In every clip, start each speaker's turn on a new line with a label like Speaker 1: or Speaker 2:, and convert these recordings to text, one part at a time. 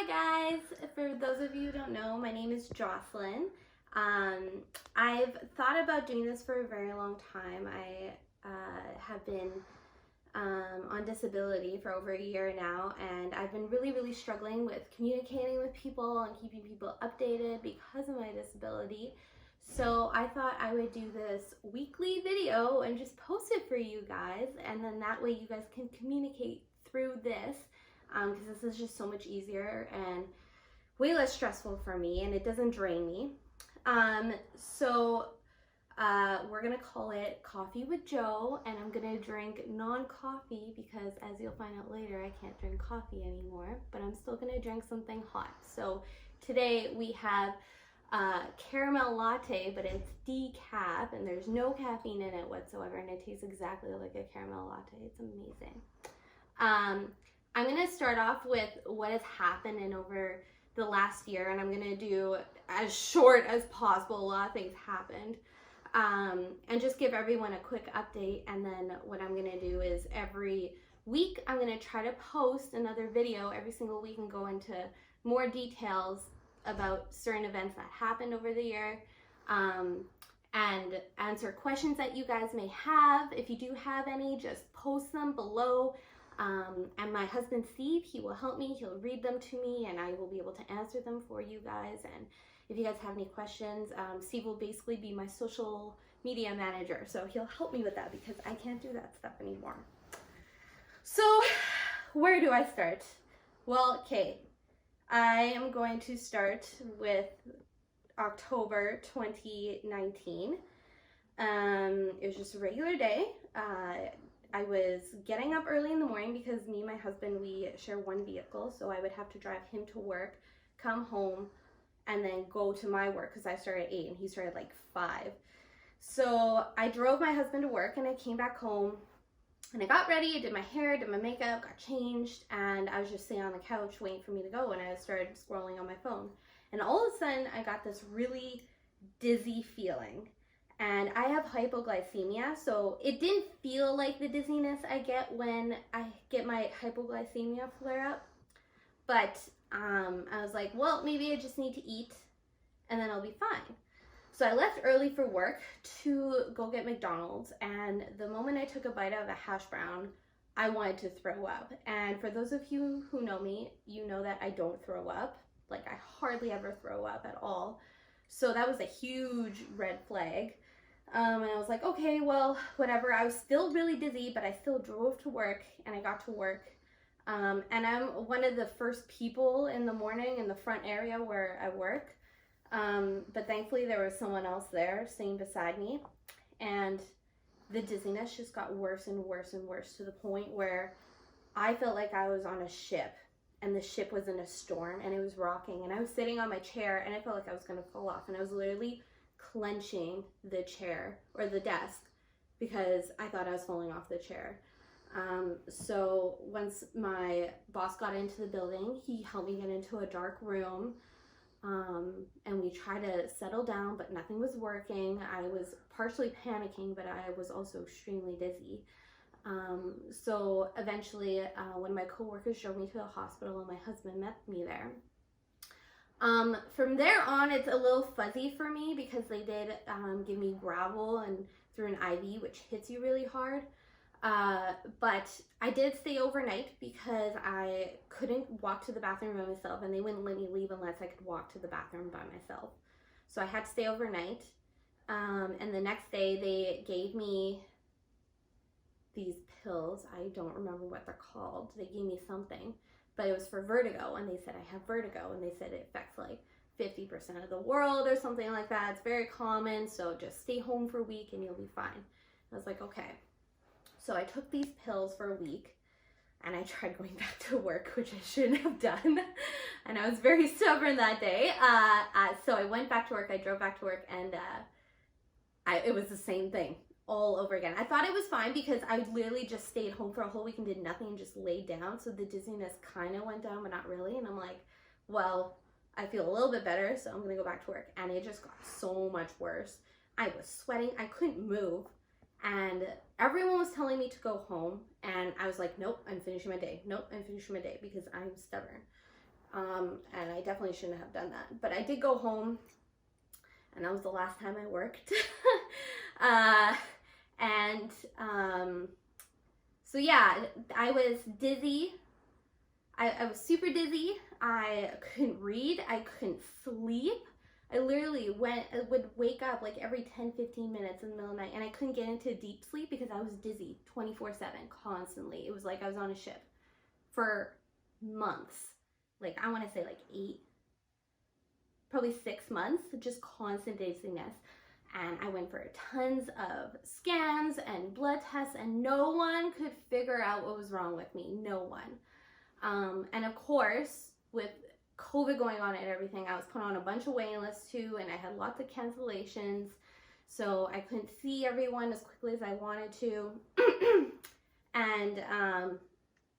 Speaker 1: Hi guys! For those of you who don't know, my name is Jocelyn. I've thought about doing this for a very long time. I have been on disability for over a year now, and I've been really struggling with communicating with people and keeping people updated because of my disability. So I thought I would do this weekly video and just post it for you guys, and then that way you guys can communicate through this, because this is just so much easier and way less stressful for me, and it doesn't drain me. We're gonna call it Coffee with Joe, and I'm gonna drink non-coffee because, as you'll find out later, I can't drink coffee anymore, but I'm still gonna drink something hot. So today we have caramel latte, but it's decaf and there's no caffeine in it whatsoever, and it tastes exactly like a caramel latte. It's amazing. I'm gonna start off with what has happened in over the last year, and I'm gonna do as short as possible. A lot of things happened, and just give everyone a quick update. And then what I'm gonna do is every week I'm gonna try to post another video every single week and go into more details about certain events that happened over the year, and answer questions that you guys may have. If you do have any, just post them below. And my husband Steve, he will help me. He'll read them to me, and I will be able to answer them for you guys. And if you guys have any questions, Steve will basically be my social media manager, so he'll help me with that because I can't do that stuff anymore. So where do I start? Well, okay, I am going to start with October 2019. It was just a regular day. I was getting up early in the morning because me and my husband, we share one vehicle, so I would have to drive him to work, come home, and then go to my work because I started at 8 and he started like 5. So I drove my husband to work, and I came back home and I got ready, I did my hair, did my makeup, got changed, and I was just sitting on the couch waiting for me to go, and I started scrolling on my phone. And all of a sudden I got this really dizzy feeling. And I have hypoglycemia, so it didn't feel like the dizziness I get when I get my hypoglycemia flare up. But I was like, well, maybe I just need to eat and then I'll be fine. So I left early for work to go get McDonald's, and the moment I took a bite out of a hash brown, I wanted to throw up. And for those of you who know me, you know that I don't throw up. Like, I hardly ever throw up at all. So that was a huge red flag. And I was like, okay, well, whatever. I was still really dizzy, but I still drove to work, and I got to work. And I'm one of the first people in the morning in the front area where I work. But thankfully there was someone else there sitting beside me, and the dizziness just got worse and worse and worse, to the point where I felt like I was on a ship, and the ship was in a storm, and it was rocking, and I was sitting on my chair, and I felt like I was going to fall off, and I was literally clenching the chair or the desk because I thought I was falling off the chair. So once my boss got into the building, he helped me get into a dark room, and we tried to settle down, but nothing was working. I was partially panicking, but I was also extremely dizzy. So eventually one of my coworkers drove me to the hospital, and my husband met me there. From there on, it's a little fuzzy for me because they did give me gravel and through an IV, which hits you really hard. But I did stay overnight because I couldn't walk to the bathroom by myself, and they wouldn't let me leave unless I could walk to the bathroom by myself. So I had to stay overnight. And the next day they gave me these pills. I don't remember what they're called. They gave me something, but it was for vertigo, and they said I have vertigo, and they said it affects like 50% of the world or something like that. It's very common, so just stay home for a week and you'll be fine. I was like, okay. So I took these pills for a week, and I tried going back to work, which I shouldn't have done. And I was very stubborn that day. So I went back to work, I drove back to work, and it was the same thing all over again. I thought it was fine because I literally just stayed home for a whole week and did nothing and just laid down. So the dizziness kind of went down, but not really. And I'm like, well, I feel a little bit better, so I'm gonna go back to work. And it just got so much worse. I was sweating, I couldn't move, and everyone was telling me to go home, and I was like, nope, I'm finishing my day. Nope, I'm finishing my day because I'm stubborn. And I definitely shouldn't have done that. But I did go home, and that was the last time I worked. uh, and so yeah, I was dizzy. I was super dizzy. I couldn't read. I couldn't sleep. I literally would wake up like every 10-15 minutes in the middle of the night, and I couldn't get into deep sleep because I was dizzy 24/7 constantly. It was like I was on a ship for months. Like I want to say like 8, probably 6 months, just constant dizziness. And I went for tons of scans and blood tests, and no one could figure out what was wrong with me. No one. And of course, with COVID going on and everything, I was put on a bunch of waiting lists too, and I had lots of cancellations. So I couldn't see everyone as quickly as I wanted to.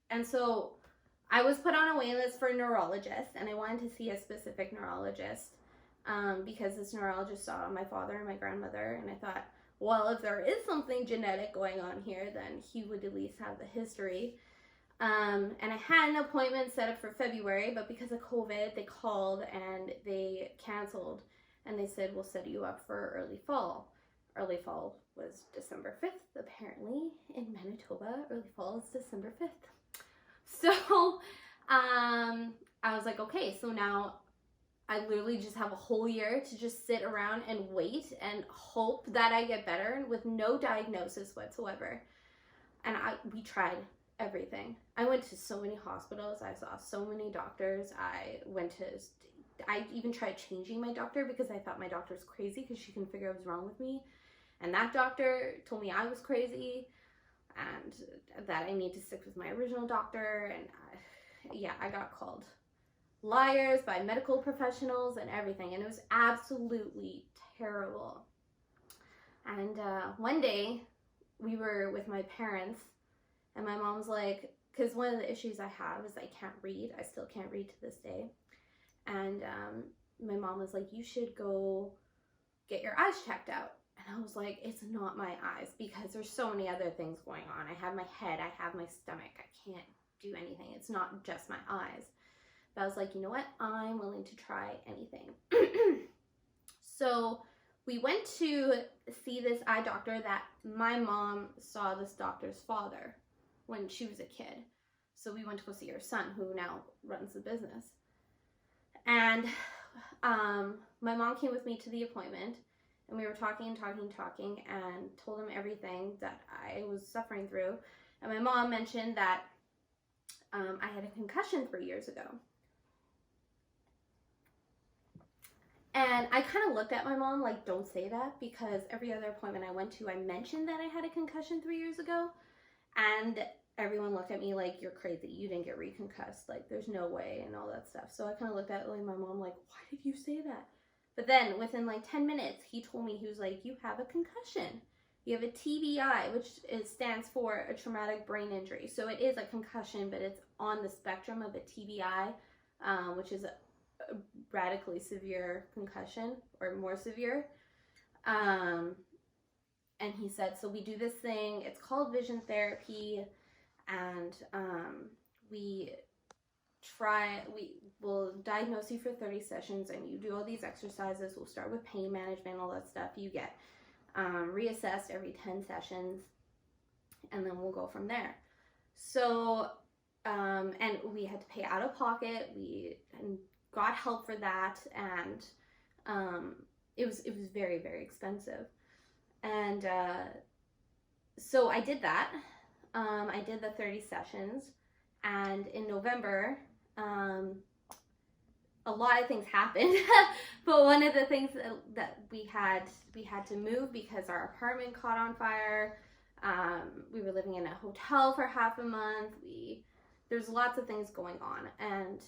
Speaker 1: And so I was put on a waiting list for a neurologist, and I wanted to see a specific neurologist because this neurologist saw my father and my grandmother, and I thought, well, if there is something genetic going on here, then he would at least have the history. And I had an appointment set up for February, but because of COVID, they called and they canceled, and they said, we'll set you up for early fall. Early fall was December 5th, apparently. In Manitoba, early fall is December 5th. So, I was like, okay, so now I literally just have a whole year to just sit around and wait and hope that I get better with no diagnosis whatsoever. And we tried everything. I went to so many hospitals. I saw so many doctors. I even tried changing my doctor because I thought my doctor was crazy because she couldn't figure out what was wrong with me. And that doctor told me I was crazy and that I need to stick with my original doctor. And I got called liars by medical professionals and everything. And it was absolutely terrible. And one day we were with my parents, and my mom's like, because one of the issues I have is I can't read. I still can't read to this day. And my mom was like, you should go get your eyes checked out. And I was like, it's not my eyes, because there's so many other things going on. I have my head, I have my stomach. I can't do anything. It's not just my eyes. But I was like, you know what? I'm willing to try anything. So we went to see this eye doctor that my mom saw this doctor's father when she was a kid. So we went to go see her son, who now runs the business. And my mom came with me to the appointment, and we were talking and told him everything that I was suffering through. And my mom mentioned that I had a concussion 3 years ago. And I kind of looked at my mom like, don't say that, because every other appointment I went to, I mentioned that I had a concussion 3 years ago. And everyone looked at me like, you're crazy. You didn't get reconcussed. Like, there's no way, and all that stuff. So I kind of looked at my mom like, why did you say that? But then within like 10 minutes, he told me, he was like, you have a concussion. You have a TBI, which stands for a traumatic brain injury. So it is a concussion, but it's on the spectrum of a TBI, which is a radically severe concussion, or more severe. And he said, so we do this thing, it's called vision therapy, and we'll diagnose you for 30 sessions, and you do all these exercises. We'll start with pain management, all that stuff. You get reassessed every 10 sessions, and then we'll go from there. So, and we had to pay out of pocket. We got help for that, and it was very, very expensive. And so I did that. I did the 30 sessions, and in November, a lot of things happened. But one of the things that we had to move because our apartment caught on fire. We were living in a hotel for half a month. There's lots of things going on, and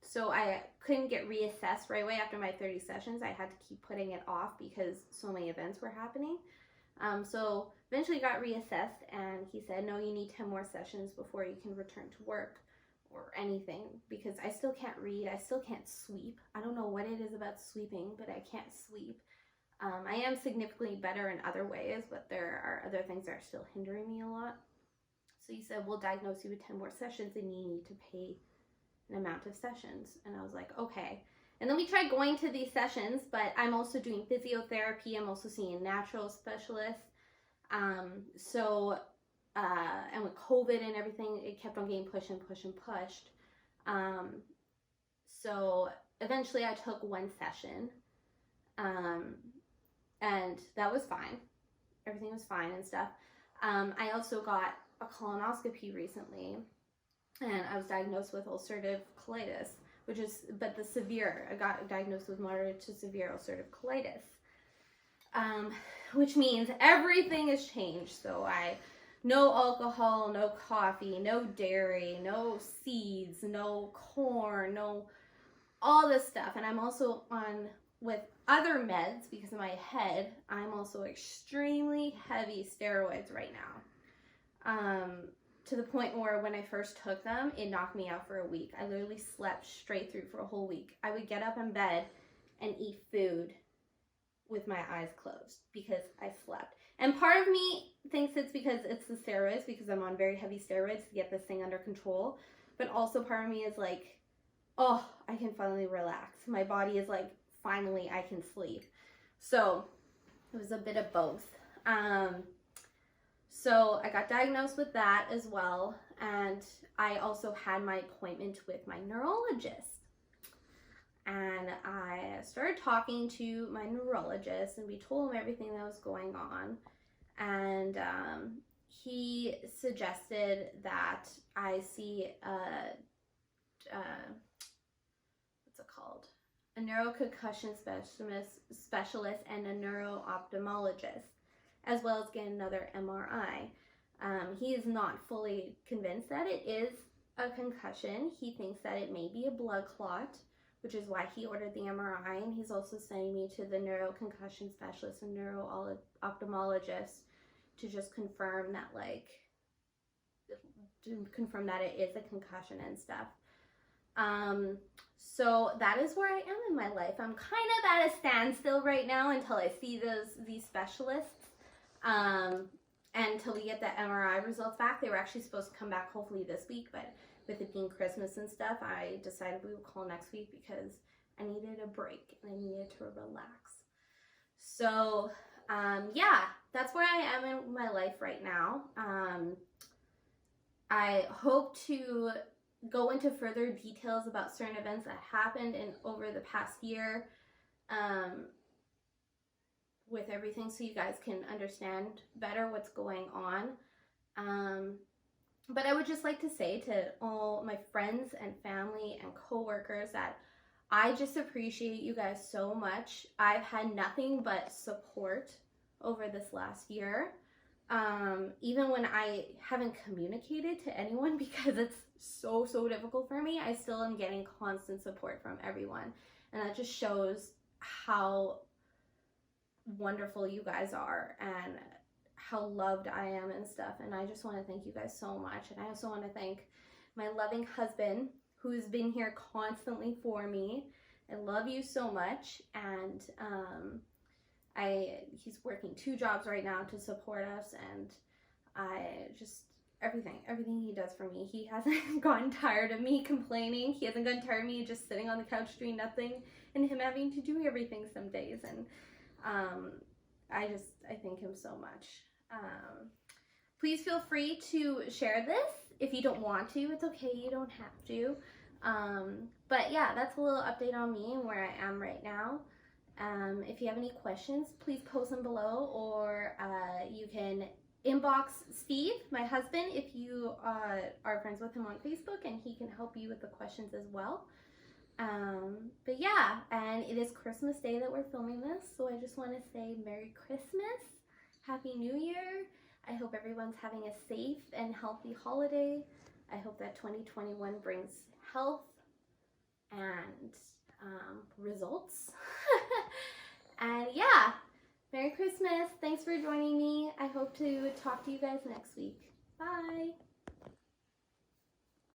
Speaker 1: so I couldn't get reassessed right away after my 30 sessions. I had to keep putting it off because so many events were happening. So eventually got reassessed, and he said, no, you need 10 more sessions before you can return to work or anything, because I still can't read. I still can't sweep. I don't know what it is about sweeping, but I can't sleep. I am significantly better in other ways, but there are other things that are still hindering me a lot. So he said, we'll diagnose you with 10 more sessions, and you need to pay amount of sessions. And I was like, okay. And then we tried going to these sessions, but I'm also doing physiotherapy. I'm also seeing a natural specialist. And with COVID and everything, it kept on getting pushed and pushed and pushed. So eventually I took one session, and that was fine. Everything was fine and stuff. I also got a colonoscopy recently, and I was diagnosed with ulcerative colitis, I got diagnosed with moderate to severe ulcerative colitis, which means everything has changed. So no alcohol, no coffee, no dairy, no seeds, no corn, no all this stuff. And I'm also with other meds because of my head. I'm also extremely heavy steroids right now. To the point where when I first took them, it knocked me out for a week. I literally slept straight through for a whole week. I would get up in bed and eat food with my eyes closed because I slept. And part of me thinks it's because it's the steroids, because I'm on very heavy steroids to get this thing under control. But also part of me is like, oh, I can finally relax. My body is like, finally I can sleep. So it was a bit of both. So I got diagnosed with that as well. And I also had my appointment with my neurologist. And I started talking to my neurologist, and we told him everything that was going on. And he suggested that I see what's it called? A neuroconcussion specialist and a neuro-ophthalmologist, as well as get another MRI. He is not fully convinced that it is a concussion. He thinks that it may be a blood clot, which is why he ordered the MRI. And he's also sending me to the neuroconcussion specialist and neuro-ophthalmologist to just confirm that, it is a concussion and stuff. So that is where I am in my life. I'm kind of at a standstill right now until I see these specialists, and until we get the MRI results back. They were actually supposed to come back hopefully this week, but with it being Christmas and stuff, I decided we would call next week because I needed a break and I needed to relax. So, yeah, that's where I am in my life right now. I hope to go into further details about certain events that happened over the past year, with everything, so you guys can understand better what's going on. But I would just like to say to all my friends and family and coworkers that I just appreciate you guys so much. I've had nothing but support over this last year. Even when I haven't communicated to anyone because it's so difficult for me, I still am getting constant support from everyone. And that just shows how wonderful you guys are and how loved I am and stuff. And I just want to thank you guys so much. And I also want to thank my loving husband who's been here constantly for me. I love you so much. And he's working 2 jobs right now to support us, and everything he does for me. He hasn't gotten tired of me complaining. He hasn't gotten tired of me just sitting on the couch doing nothing and him having to do everything some days. And I thank him so much. Please feel free to share this. If you don't want to, it's okay. You don't have to. But yeah, that's a little update on me and where I am right now. If you have any questions, please post them below, or you can inbox Steve, my husband, if you are friends with him on Facebook, and he can help you with the questions as well. But yeah, and it is Christmas Day that we're filming this, so I just want to say Merry Christmas, Happy New Year. I hope everyone's having a safe and healthy holiday. I hope that 2021 brings health and results. And yeah, Merry Christmas. Thanks for joining me. I hope to talk to you guys next week. Bye.